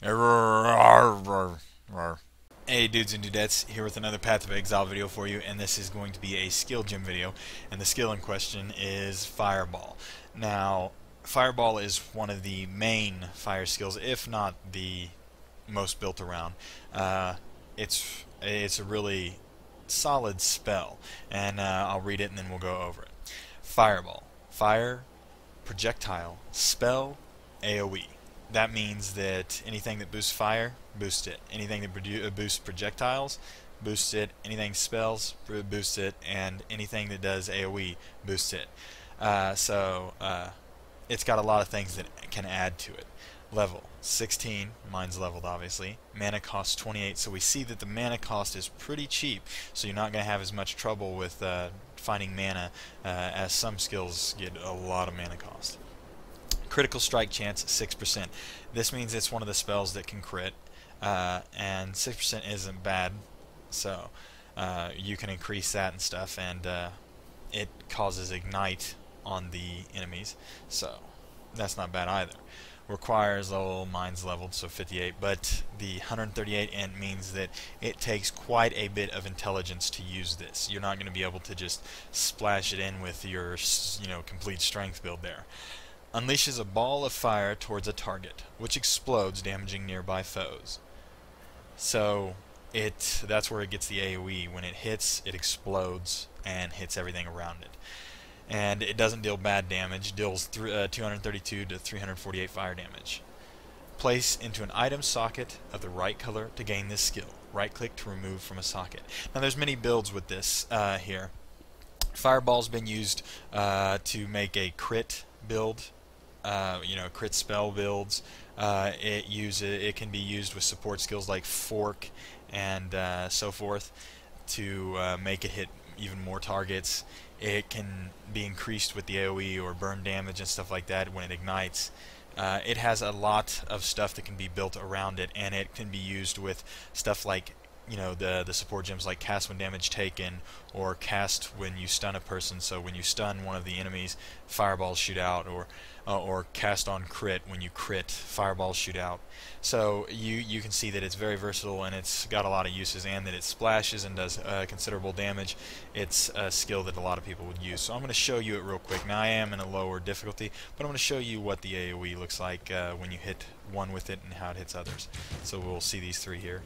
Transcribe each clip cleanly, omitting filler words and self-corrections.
Hey dudes and dudettes, here with another Path of Exile video for you, and this is going to be a skill gym video, and the skill in question is Fireball. Now, Fireball is one of the main fire skills, if not the most built around. It's a really solid spell, and I'll read it and then we'll go over it. Fireball. Fire, projectile, spell, AoE. That means that anything that boosts fire, boosts it. Anything that boosts projectiles, boosts it. Anything spells, boosts it. And anything that does AoE, boosts it. It's got a lot of things that can add to it. Level 16, mine's leveled obviously. Mana cost 28, so we see that the mana cost is pretty cheap, so you're not going to have as much trouble with finding mana as some skills get a lot of mana cost. Critical strike chance 6%. This means it's one of the spells that can crit, and 6% isn't bad, so you can increase that and stuff, and it causes ignite on the enemies, so that's not bad either. Requires mine's leveled, so 58, but the 138 int means that it takes quite a bit of intelligence to use this. You're not going to be able to just splash it in with your complete strength build there. Unleashes a ball of fire towards a target, which explodes, damaging nearby foes. So that's where it gets the AoE. When it hits, it explodes and hits everything around it. And it doesn't deal bad damage, deals 232 to 348 fire damage. Place into an item socket of the right color to gain this skill. Right click to remove from a socket. Now there's many builds with this here. Fireball's been used to make a crit build, crit spell builds. It can be used with support skills like Fork and so forth to make it hit even more targets. It can be increased with the AoE or burn damage and stuff like that when it ignites. It has a lot of stuff that can be built around it, and it can be used with stuff like the support gems like cast when damage taken, or cast when you stun a person, so when you stun one of the enemies, fireballs shoot out, or cast on crit, when you crit, fireballs shoot out. So you can see that it's very versatile, and it's got a lot of uses, and that it splashes and does considerable damage. It's a skill that a lot of people would use. So I'm going to show you it real quick. Now I am in a lower difficulty, but I'm going to show you what the AoE looks like when you hit one with it and how it hits others. So we'll see these three here.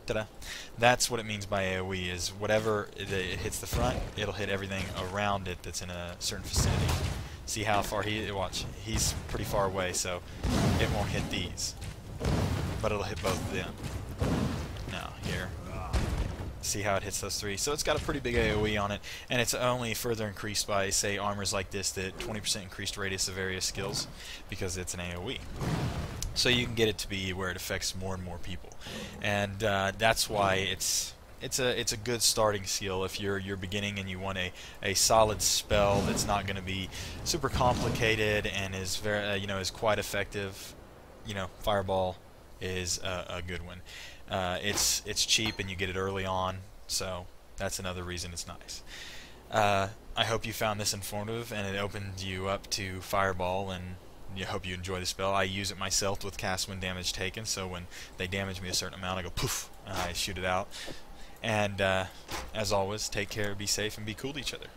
Ta-da. That's what it means by AoE, is whatever it hits the front, it'll hit everything around it that's in a certain vicinity. See how far watch, he's pretty far away, so it won't hit these, but it'll hit both of them. Now, here. See how it hits those three. So it's got a pretty big AoE on it, and it's only further increased by, say, armors like this, that 20% increased radius of various skills, because it's an AoE. So you can get it to be where it affects more and more people, and that's why it's a good starting skill if you're beginning and you want a solid spell that's not going to be super complicated and is very is quite effective. Fireball is a good one. It's cheap and you get it early on, so that's another reason it's nice. I hope you found this informative and it opened you up to Fireball, and I hope you enjoy the spell. I use it myself with cast when damage taken, so when they damage me a certain amount, I go poof, and I shoot it out. And as always, take care, be safe, and be cool to each other.